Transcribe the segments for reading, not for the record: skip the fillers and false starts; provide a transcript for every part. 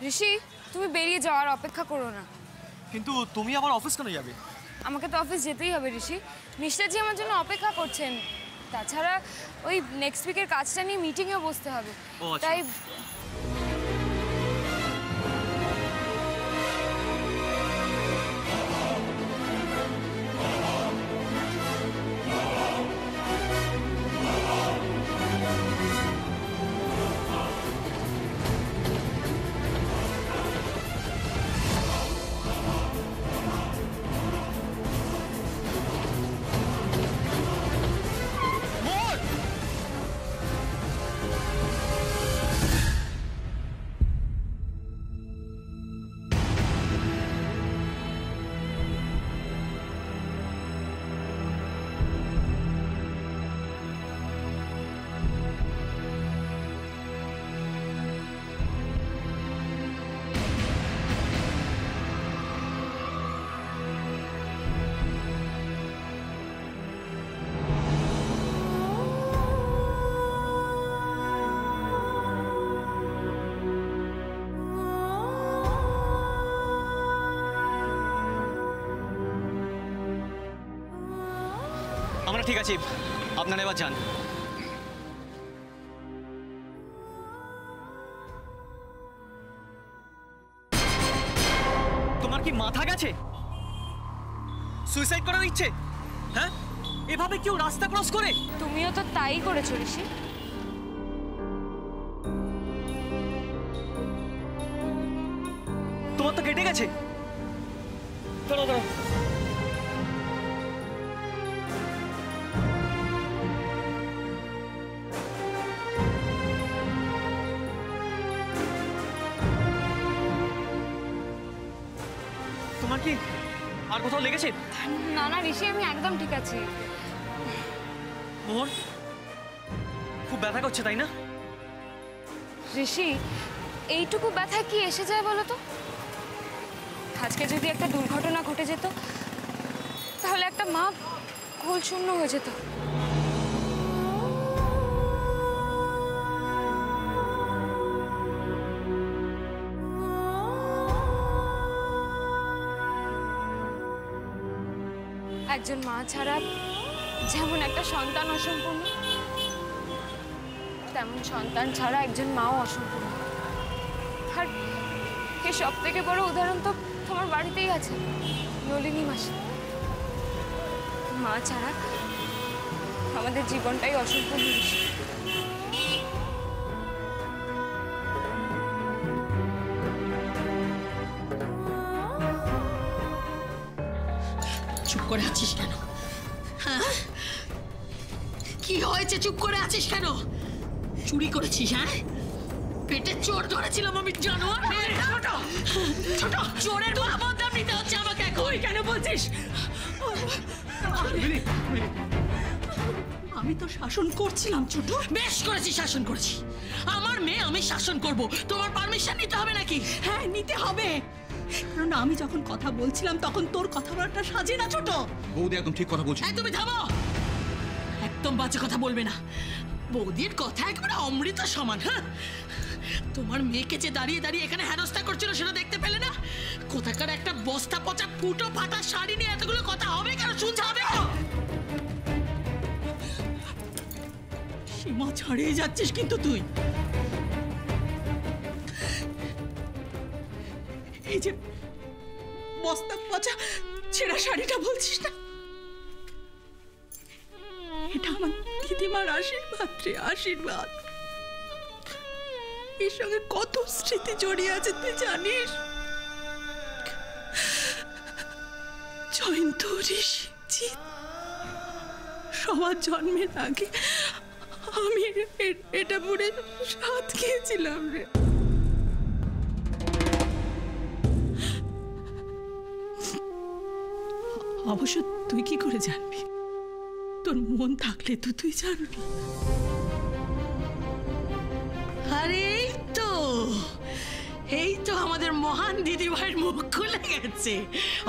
ঋষি, তুমি বেরিয়ে যাও, আর অপেক্ষা করো না। কিন্তু তুমি আবার অফিস কেন যাবে? আমাকে তো অফিস যেতেই হবে ঋষি। মিস্টারজি আমার জন্য অপেক্ষা করছেন। তাছাড়া ওই নেক্সট উইকের কাজটা নিয়ে মিটিংয়ে বসতে হবে, তাই। আমরা ঠিক আছি, আপনারা এবার যান। তোমার কি মাথা গেছে? সুইসাইড করার ইচ্ছে? হ্যাঁ, এভাবে কেউ রাস্তা ক্রস করে? তুমিও তো তাই করেছো ঋষি। তোমার তো কেটে গেছে। চলো চলো। তোমার কি আর কোথাও লেগেছে? না না ঋষি, আমি একদম ঠিক আছি। মোহন, খুব ব্যথা করছে তাই না? ঋষি, এইটুকু ব্যথা কি এসে যায় বলো তো? আজকে যদি একটা দুর্ঘটনা ঘটে যেত, তাহলে একটা মা কোল শূন্য হয়ে যেত। একজন মা ছাড়া যেমন একটা সন্তান অসম্পূর্ণ, তেমন সন্তান ছাড়া একজন মাও অসম্পূর্ণ। আর এই সব থেকে বড় উদাহরণ তো তোমার বাড়িতেই আছে, নলিনী মাসি। মা ছাড়া আমাদের জীবনটাই অসম্পূর্ণ। চুপ করে আছিস কেন? হ্যাঁ, কি হয়েছে? চুপ করে আছিস কেন? চুরি করেছিস? হ্যাঁ, পেটে চোর ধরেছিলাম আমি, জানোয়ার। ছোট চোরের বদনাম নিতে হচ্ছে আমাকে এখন। কেন বলছিস? আমি তো শাসন করছিলাম ছোট। বেশ করেছি, শাসন করেছি। আমার মেয়ে আমি শাসন করব, তোমার পারমিশন নিতে হবে নাকি? হ্যাঁ, নিতে হবে। কারণ আমি যখন কথা বলছিলাম তখন তোর কথাবার্তা সাজে না ছোট। বৌদি একদম ঠিক কথা বলছি। তুমি থামো, একদম বাজে কথা বলবে না। বৌদির কথা একেবারে অমৃত সমান। হ্যাঁ, তোমার মেয়েকে যে দাঁড়িয়ে দাঁড়িয়ে এখানে হেনস্থা করছিল সেটা দেখতে পেলে না? কোথাকার একটা বস্তা পচা ফুটো ফাটা শাড়ি নিয়ে এতগুলো কথা হবে কেন? শুনতে হবে। সীমা ছাড়িয়ে যাচ্ছিস কিন্তু তুই। এই যে বস্তা পচা ছেঁড়া শাড়িটা বলছিস না, এটা আমার দিদিমার আশীর্বাদ রে, আশীর্বাদ। এর সঙ্গে কত স্মৃতি জড়িয়ে আছে তুই জানিস? জয়ন্ত, ঋষি, জিৎ সবার জন্মের আগে আমি এটা পরে স্বাদ খেয়েছিলাম রে। অবশ্য তুই কি করে জানবি? তোর মন থাকলে তো তুই জানবি। আরে এই তো আমাদের মহান দিদিভাইয়ের মুখ খুলে গেছে।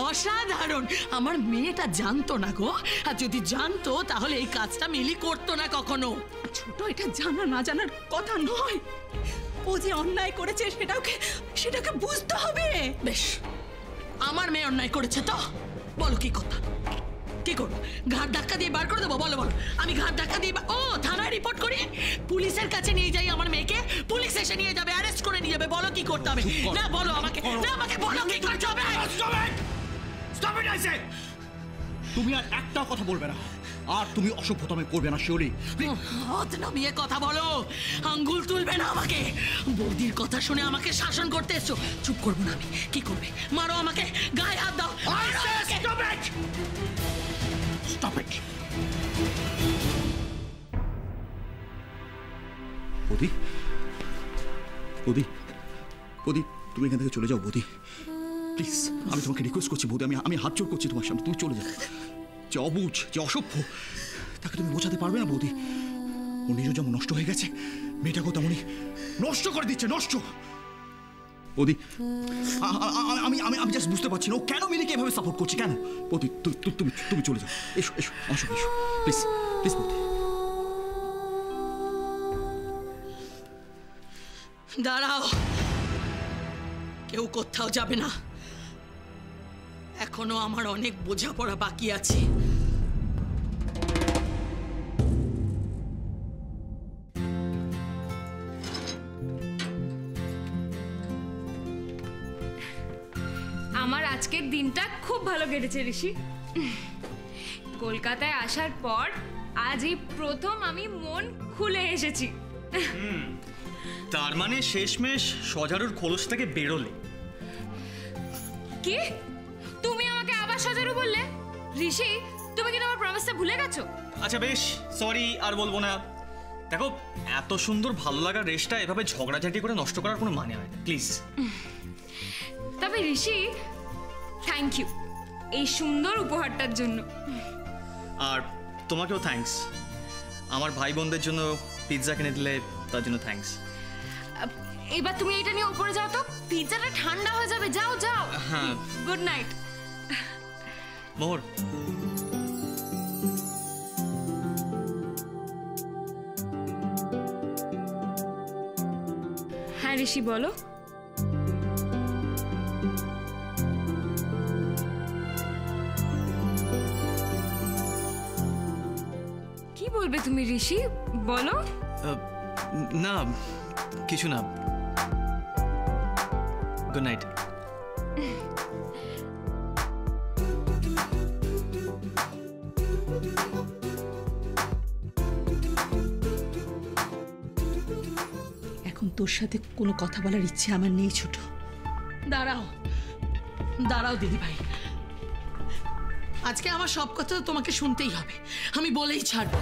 অসাধারণ। আমার মেয়েটা জানতো না গো, আর যদি জানতো তাহলে এই কাজটা মিলি করতো না কখনো। ছোট, এটা জানা না জানার কথা নয়। ও যে অন্যায় করেছে সেটাকে বুঝতে হবে। বেশ, আমার মেয়ে অন্যায় করেছে তো বলো কি কথা, কি করবো? ঘাট ধাক্কা দিয়ে বার করে দেবো? বলো বলো, আমি ঘাট ধাক্কা দিয়ে ও থানায় রিপোর্ট করি, পুলিশের কাছে নিয়ে যাই আমার মেয়েকে, পুলিশ এসে নিয়ে যাবে, অ্যারেস্ট করে নিয়ে যাবে। বলো কি করতে হবে? না বলো আমাকে, না আমাকে বলো কি করতে হবে। তুমি আর একটা কথা বলবে না, আর তুমি অসভ্যতামে করবে না শিউলি। হাত নামিয়ে কথা বলো, আঙ্গুল তুলবে না আমাকে। বৌদির কথা শুনে আমাকে শাসন করতে এসছো, চুপ করবো না আমি। কি করবে? মারো আমাকে, গায়ে হাত দাও। Stop it! বৌদি, বৌদি, বৌদি, তুমি এখান থেকে চলে যাও বৌদি, প্লিজ। আমি তোমাকে রিকোয়েস্ট করছি বৌদি, আমি হাত জোড় করছি তোমার সামনে, তুমি চলে যাও। যে অবুঝ, যে অসভ্য, তাকে তুমি বোঝাতে পারবে না বৌদি। ও নিজেও যেমন নষ্ট হয়ে গেছে, মেয়েটাকেও তেমনই নষ্ট করে দিচ্ছে, নষ্ট। বৌদি, আমি আমি আমি জাস্ট বুঝতে পারছি না ও কেন মিলিকে এভাবে সাপোর্ট করছে, কেন? বৌদি, তুমি চলে যাও, এসো এসো, আসো এসো, প্লিজ প্লিজ বৌদি। দাঁড়াও, কেউ কোথাও যাবে না, এখনো আমার অনেক বোঝাপড়া বাকি আছে। আমার আজকের দিনটা খুব ভালো কেটেছে ঋষি। কলকাতায় আসার পর আজ এই প্রথম আমি মন খুলে এসেছি। তার মানে শেষমেশ সজারুর খোলস থেকে বেরোলে। কি? তুমি আমাকে আবার সজারু বললে? ঋষি, তুমি কি তোমার প্রমিসটা ভুলে গেছো? আচ্ছা বেশ, সরি, আর বলবো না। দেখো, এত সুন্দর ভালো লাগার রেশটা এভাবে ঝগড়াঝাটি করে নষ্ট করার কোনো মানে হয় না, প্লিজ। তবে ঋষি, থ্যাংক ইউ এই সুন্দর উপহারটার জন্য। আর তোমাকেও থ্যাঙ্কস, আমার ভাই বোনদের জন্য পিৎজা কিনে দিলে তার জন্য থ্যাঙ্কস। এবার তুমি এটা নিয়ে উপরে যাও তো, পিৎজাটা ঠান্ডা হয়ে যাবে। যাও যাও। হ্যাঁ, গুড নাইট। মোহর, হ্যাঁ ঋষি বলো। কি বলবে তুমি ঋষি, বলো। না কিছু না, গুড নাইট। এখন তোর সাথে কোনো কথা বলার ইচ্ছে আমার নেই ছোট। দাঁড়াও দাঁড়াও দিদি ভাই, আজকে আমার সব কথা তোমাকে শুনতেই হবে, আমি বলেই ছাড়বো।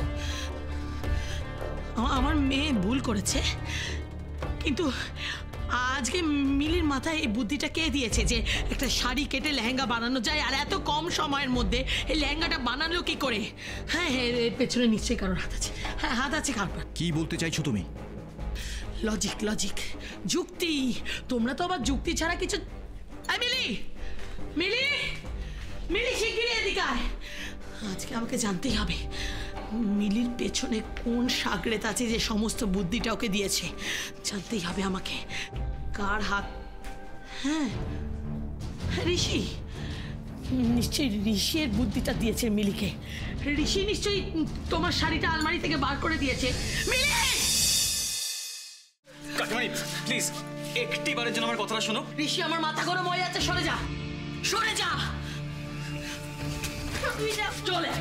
আমার মেয়ে ভুল করেছে, কিন্তু আজকে মিলির মাথায় এই বুদ্ধিটা কে দিয়েছে যে একটা শাড়ি কেটে লেহেঙ্গা বানানো যায়, আর এত কম সময়ের মধ্যে এই লেহেঙ্গাটা বানালো কি করে? হ্যাঁ হ্যাঁ, এর পেছনে নিশ্চয়ই কারোর হাত আছে। হ্যাঁ, হাত আছে কারোর। কি বলতে চাইছো তুমি? লজিক লজিক, যুক্তি। তোমরা তো আবার যুক্তি ছাড়া কিছু। মিলি, মিলি, মিলি, শিগগিরই এদিকে আয়। আজকে আমাকে জানতেই হবে মিলির পেছনে কোন সাগরেত আছে যে সমস্ত বুদ্ধিটা ওকে দিয়েছে। জানতেই হবে আমাকে কার হাত। হ্যাঁ, ঋষি নিশ্চয়ই ঋষির বুদ্ধিটা দিয়েছে মিলিকে। ঋষি নিশ্চয়ই তোমার শাড়িটা আলমারি থেকে বার করে দিয়েছে। মিলি, কাকিমানি প্লিজ একটিবারের জন্য আমার কথাটা শোনো। ঋষি, আমার মাথা গরম হয়ে যাচ্ছে, সরে যা, সরে যা, চলে।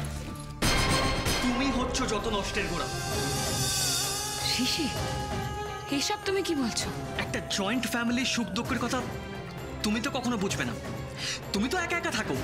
তুমি হচ্ছ যত নষ্টের গোড়া। ঋষি, এসব তুমি কি বলছো? একটা জয়েন্ট ফ্যামিলির সুখ দুঃখের কথা তুমি তো কখনো বুঝবে না, তুমি তো একা একা থাকো।